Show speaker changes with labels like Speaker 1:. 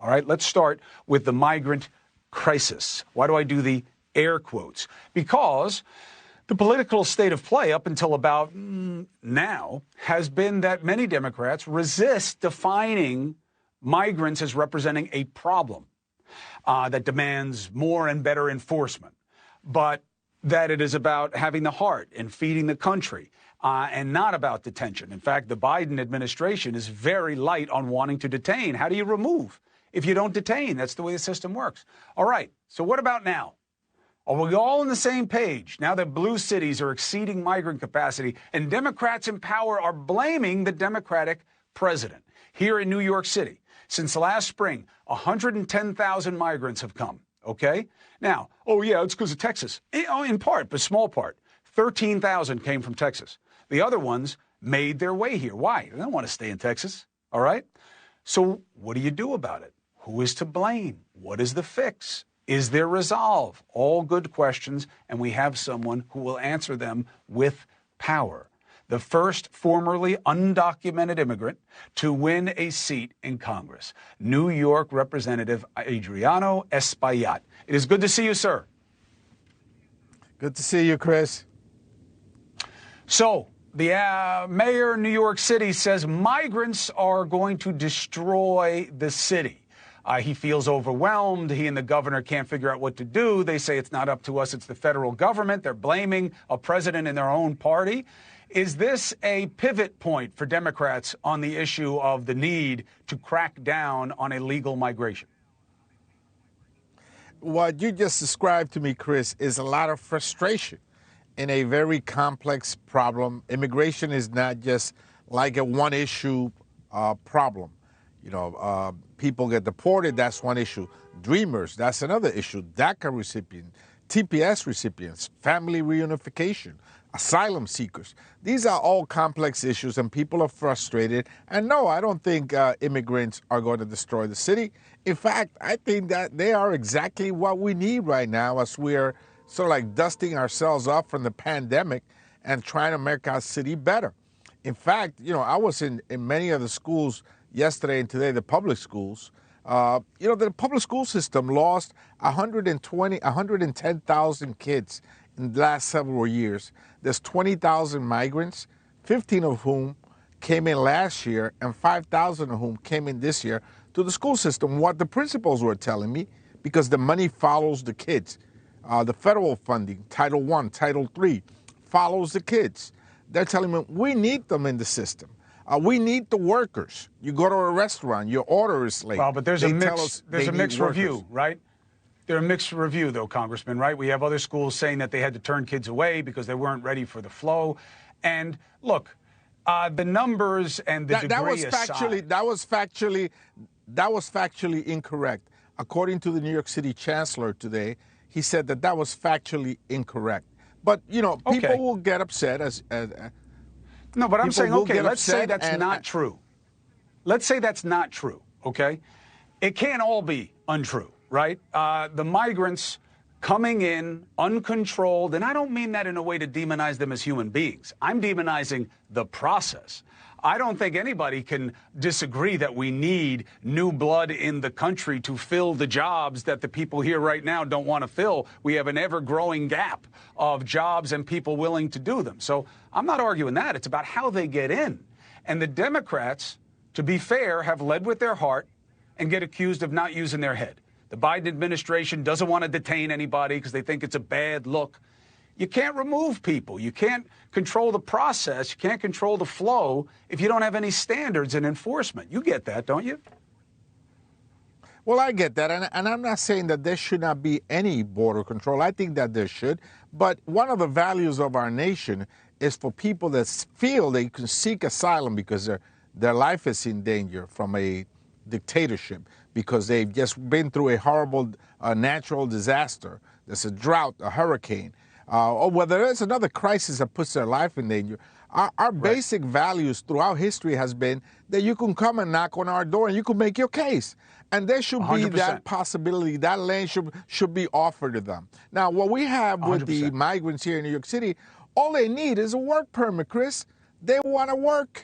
Speaker 1: All right, let's start with the migrant crisis. Why do I do the air quotes? Because the political state of play up until about now has been that many Democrats resist defining migrants as representing a problem that demands more and better enforcement, but that it is about having the heart and feeding the country and not about detention. In fact, the Biden administration is very light on wanting to detain. How do you remove if you don't detain? That's the way the system works. All right, so what about now? Are we all on the same page now that blue cities are exceeding migrant capacity and Democrats in power are blaming the Democratic president? Here in New York City, since last spring, 110,000 migrants have come, okay? Now, oh yeah, it's because of Texas. In part, but small part. 13,000 came from Texas. The other ones made their way here. Why? They don't want to stay in Texas, all right? So what do you do about it? Who is to blame? What is the fix? Is there resolve? All good questions, and we have someone who will answer them with power. The first formerly undocumented immigrant to win a seat in Congress, New York Representative Adriano Espaillat. It is good to see you, sir.
Speaker 2: Good to see you, Chris.
Speaker 1: So, the mayor of New York City says migrants are going to destroy the city. He feels overwhelmed. He and the governor can't figure out what to do. They say it's not up to us, it's the federal government. They're blaming a president in their own party. Is this a pivot point for Democrats on the issue of the need to crack down on illegal migration?
Speaker 2: What you just described to me, Chris, is a lot of frustration in a very complex problem. Immigration is not just like a one-issue problem. You know, people get deported, that's one issue. Dreamers, that's another issue. DACA recipients, TPS recipients, family reunification, asylum seekers. These are all complex issues and people are frustrated. And no, I don't think immigrants are going to destroy the city. In fact, I think that they are exactly what we need right now as we're sort of like dusting ourselves off from the pandemic and trying to make our city better. In fact, you know, I was in many of the schools yesterday and today, the public schools. You know, the public school system lost 110,000 kids in the last several years. There's 20,000 migrants, 15 of whom came in last year and 5,000 of whom came in this year to the school system. What the principals were telling me, because the money follows the kids. The federal funding, Title I, Title III, follows the kids. They're telling me we need them in the system. We need the workers. You go to a restaurant, your order is late.
Speaker 1: Well, but there's a mixed review, right? They're a mixed review, though, Congressman, right? We have other schools saying that they had to turn kids away because they weren't ready for the flow. And look, the numbers and the degree aside,
Speaker 2: that was factually incorrect. According to the New York City Chancellor today, he said that was factually incorrect. But you know, people will get upset
Speaker 1: No, but I'm saying, okay, let's say that's not true. Let's say that's not true, okay? It can't all be untrue, right? The migrants coming in uncontrolled, and I don't mean that in a way to demonize them as human beings. I'm demonizing the process. I don't think anybody can disagree that we need new blood in the country to fill the jobs that the people here right now don't want to fill. We have an ever-growing gap of jobs and people willing to do them. So I'm not arguing that. It's about how they get in. And the Democrats, to be fair, have led with their heart and get accused of not using their head. The Biden administration doesn't want to detain anybody because they think it's a bad look. You can't remove people. You can't control the process. You can't control the flow if you don't have any standards and enforcement. You get that, don't you?
Speaker 2: Well, I get that. And I'm not saying that there should not be any border control. I think that there should. But one of the values of our nation is for people that feel they can seek asylum because their life is in danger from a dictatorship, because they've just been through a horrible natural disaster. There's a drought, a hurricane. Or whether there's another crisis that puts their life in danger. Our basic values throughout history has been that you can come and knock on our door and you can make your case. And there should 100%. Be that possibility. That land should be offered to them. Now, what we have with 100%. The migrants here in New York City, all they need is a work permit, Chris. They want to work.